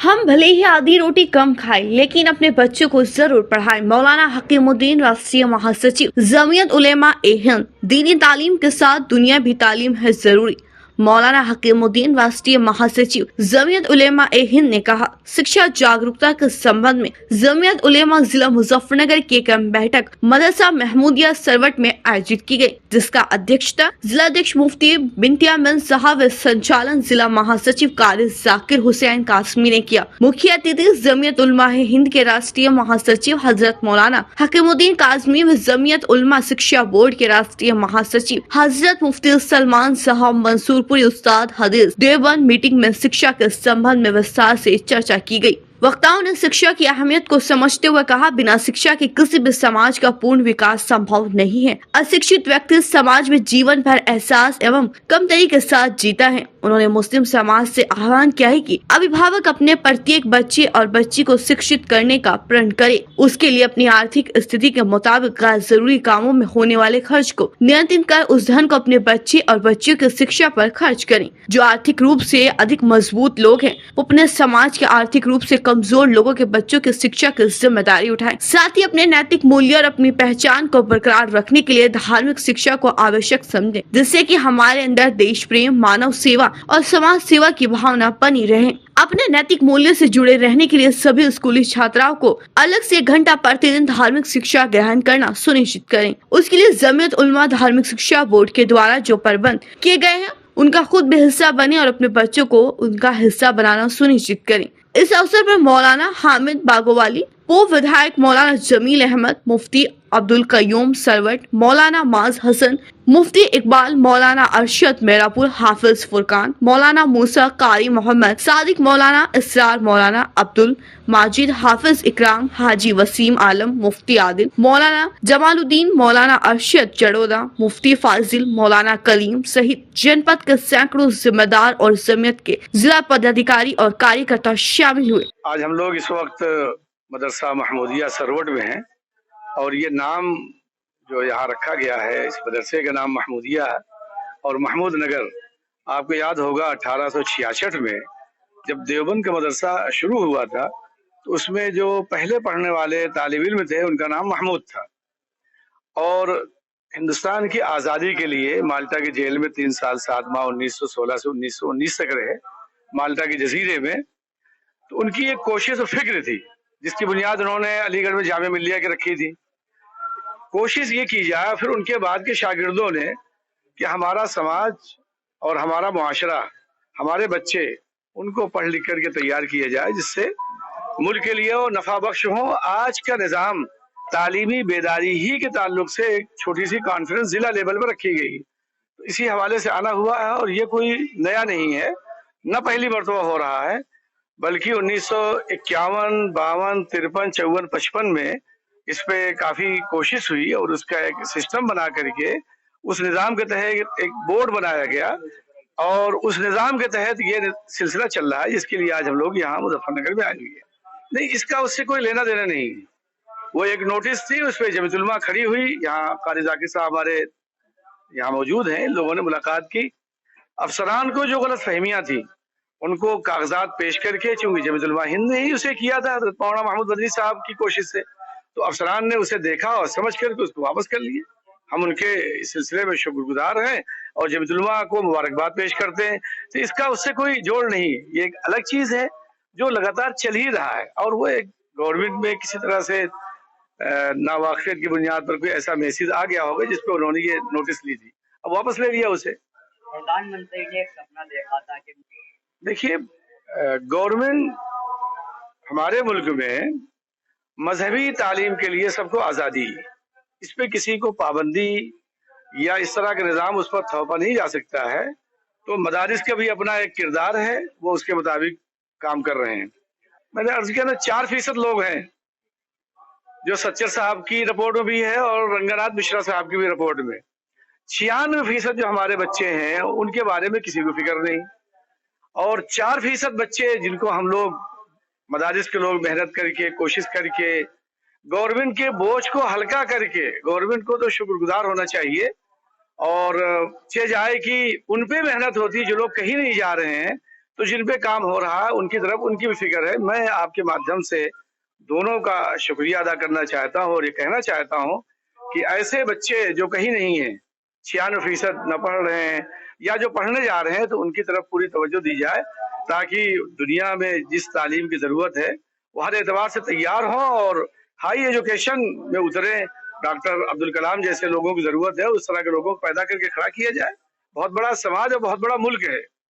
हम भले ही आधी रोटी कम खाएं, लेकिन अपने बच्चों को जरूर पढ़ाएं। मौलाना हकीमुद्दीन, राष्ट्रीय महासचिव जमीयत उलेमा ए हिंद। दीनी तालीम के साथ दुनिया भी तालीम है जरूरी। मौलाना हकीमुद्दीन, राष्ट्रीय महासचिव जमीयत उलेमा ए हिंद ने कहा, शिक्षा जागरूकता के संबंध में जमीयत उलेमा जिला मुजफ्फरनगर की एक बैठक मदरसा महमूदिया सरवट में आयोजित की गई, जिसका अध्यक्षता जिलाध्यक्ष मुफ्ती बिंतिया मिन साहब, संचालन जिला महासचिव कारी जाकिर हुसैन कासमी ने किया। मुख्य अतिथि जमीयत उलमा हिंद के राष्ट्रीय महासचिव हजरत मौलाना हकीमुद्दीन कासमी व जमीयत उलमा शिक्षा बोर्ड के राष्ट्रीय महासचिव हजरत मुफ्ती सलमान साहब मंसूर उस्ताद हदीस देवबंद। मीटिंग में शिक्षा के संबंध में विस्तार से चर्चा की गई। वक्ताओं ने शिक्षा की अहमियत को समझते हुए कहा, बिना शिक्षा के किसी भी समाज का पूर्ण विकास संभव नहीं है। अशिक्षित व्यक्ति समाज में जीवन भर एहसास एवं कमतरी के साथ जीता है। उन्होंने मुस्लिम समाज से आह्वान किया है कि अभिभावक अपने प्रत्येक बच्चे और बच्ची को शिक्षित करने का प्रण करे। उसके लिए अपनी आर्थिक स्थिति के मुताबिक गैर जरूरी कामों में होने वाले खर्च को नियंत्रित कर उस धन को अपने बच्चे और बच्चियों की शिक्षा पर खर्च करें। जो आर्थिक रूप से अधिक मजबूत लोग हैं, वो अपने समाज के आर्थिक रूप से कमजोर लोगों के बच्चों की शिक्षा की जिम्मेदारी उठाएं। साथ ही अपने नैतिक मूल्य और अपनी पहचान को बरकरार रखने के लिए धार्मिक शिक्षा को आवश्यक समझें, जिससे कि हमारे अंदर देश प्रेम, मानव सेवा और समाज सेवा की भावना बनी रहे। अपने नैतिक मूल्य से जुड़े रहने के लिए सभी स्कूली छात्राओं को अलग से 1 घंटा प्रतिदिन धार्मिक शिक्षा ग्रहण करना सुनिश्चित करें। उसके लिए जमीयत उलमा धार्मिक शिक्षा बोर्ड के द्वारा जो प्रबंध किए गए हैं, उनका खुद भी हिस्सा बने और अपने बच्चों को उनका हिस्सा बनाना सुनिश्चित करें। इस अवसर पर मौलाना हामिद बागोवाली, पूर्व विधायक मौलाना जमील अहमद, मुफ्ती अब्दुल कयूम सरवट, मौलाना माज हसन, मुफ्ती इकबाल, मौलाना अरशद मेरापुर, हाफिज फुरकान, मौलाना मूसा, कारी मोहम्मद सादिक, मौलाना इसरार, मौलाना अब्दुल माजिद, हाफिज इकराम, हाजी वसीम आलम, मुफ्ती आदिल, मौलाना जमालुद्दीन, मौलाना अरशद जड़ोदा, मुफ्ती फाजिल, मौलाना कलीम सहित जनपद के सैकड़ों जिम्मेदार और जमीयत के जिला पदाधिकारी और कार्यकर्ता शामिल हुए। आज हम लोग इस वक्त मदरसा महमूदिया सरवट में हैं और ये नाम जो यहाँ रखा गया है, इस मदरसे का नाम महमूदिया है। और महमूद नगर, आपको याद होगा 1866 में जब देवबंद का मदरसा शुरू हुआ था, तो उसमें जो पहले पढ़ने वाले तालिब इल्म थे उनका नाम महमूद था। और हिंदुस्तान की आज़ादी के लिए माल्टा की जेल में 3 साल 7 माह 1916 से 1919 तक रहे, माल्टा के जजीरे में। तो उनकी एक कोशिश और फिक्र थी, जिसकी बुनियाद उन्होंने अलीगढ़ में जामिया मिल्लिया के रखी थी। कोशिश ये की जाए फिर उनके बाद के शागिर्दों ने कि हमारा समाज और हमारा मुआशरा, हमारे बच्चे, उनको पढ़ लिख करके तैयार किया जाए जिससे मुल्क के लिए वो नफा बख्श हो। आज का निज़ाम तालीमी बेदारी ही के ताल्लुक से एक छोटी सी कॉन्फ्रेंस जिला लेवल पर रखी गई, तो इसी हवाले से आना हुआ है। और ये कोई नया नहीं है, न पहली मरतबा हो रहा है, बल्कि 1951, 52, 53, 54, 55 में इस पे काफी कोशिश हुई और उसका एक सिस्टम बना करके उस निज़ाम के तहत एक बोर्ड बनाया गया और उस निज़ाम के तहत ये सिलसिला चल रहा है, जिसके लिए आज हम लोग यहाँ मुजफ्फरनगर में आए हुए हैं। नहीं, इसका उससे कोई लेना देना नहीं। वो एक नोटिस थी, उस पर जमीयत उलमा खड़ी हुई, यहाँ कारी जाकिर साहब हमारे यहाँ मौजूद हैं, लोगों ने मुलाकात की। अफसरान को जो गलत फहमियाँ थी उनको कागजात पेश करके, चूंकि जमीयत उलमा हिंद ने ही उसे किया था मौलाना महमूद बदरी साहब की कोशिश से, तो अफसरान ने उसे देखा और समझ करके उसको वापस कर लिए। हम उनके इस सिलसिले में शुक्रगुजार हैं और जमीयत उलमा को मुबारकबाद पेश करते हैं। तो इसका उससे कोई जोड़ नहीं, ये एक अलग चीज है जो लगातार चल ही रहा है। और वो एक गवर्नमेंट में किसी तरह से नावाकिफियत की बुनियाद पर कोई ऐसा मैसेज आ गया होगा जिसपे उन्होंने ये नोटिस ली थी, अब वापस ले लिया उसे। प्रधानमंत्री ने एक सपना देखा था कि देखिए, गवर्नमेंट हमारे मुल्क में मजहबी तालीम के लिए सबको आज़ादी, इस पे किसी को पाबंदी या इस तरह का निज़ाम उस पर थोपा नहीं जा सकता है। तो मदारिस का भी अपना एक किरदार है, वो उसके मुताबिक काम कर रहे हैं। मैंने अर्ज किया ना, 4% लोग हैं जो सच्चर साहब की रिपोर्ट में भी है और रंगनाथ मिश्रा साहब की भी रिपोर्ट में। 96% जो हमारे बच्चे हैं उनके बारे में किसी को फिक्र नहीं। और 4% बच्चे जिनको हम लोग मदारिस के लोग मेहनत करके, कोशिश करके, गवर्नमेंट के बोझ को हल्का करके, गवर्नमेंट को तो शुक्रगुजार होना चाहिए और चीज आए कि उन पे मेहनत होती जो लोग कहीं नहीं जा रहे हैं, تو جن پہ کام ہو رہا ہے ان کی طرف ان کی بھی فکر ہے. میں آپ کے مادھیم سے دونوں کا شکریہ ادا کرنا چاہتا ہوں اور یہ کہنا چاہتا ہوں کہ ایسے بچے جو کہیں نہیں ہیں، 96% نہ پڑھ رہے ہیں یا جو پڑھنے جا رہے ہیں، تو ان کی طرف پوری توجہ دی جائے تاکہ دنیا میں جس تعلیم کی ضرورت ہے وہ ہر اعتبار سے تیار ہوں اور ہائی ایجوکیشن میں اتریں. ڈاکٹر عبدالکلام جیسے لوگوں کی ضرورت ہے، اس طرح کے لوگوں کو پیدا کر کے کھڑا کیا جائے. بہت بڑا سماج اور بہت بڑا ملک ہے.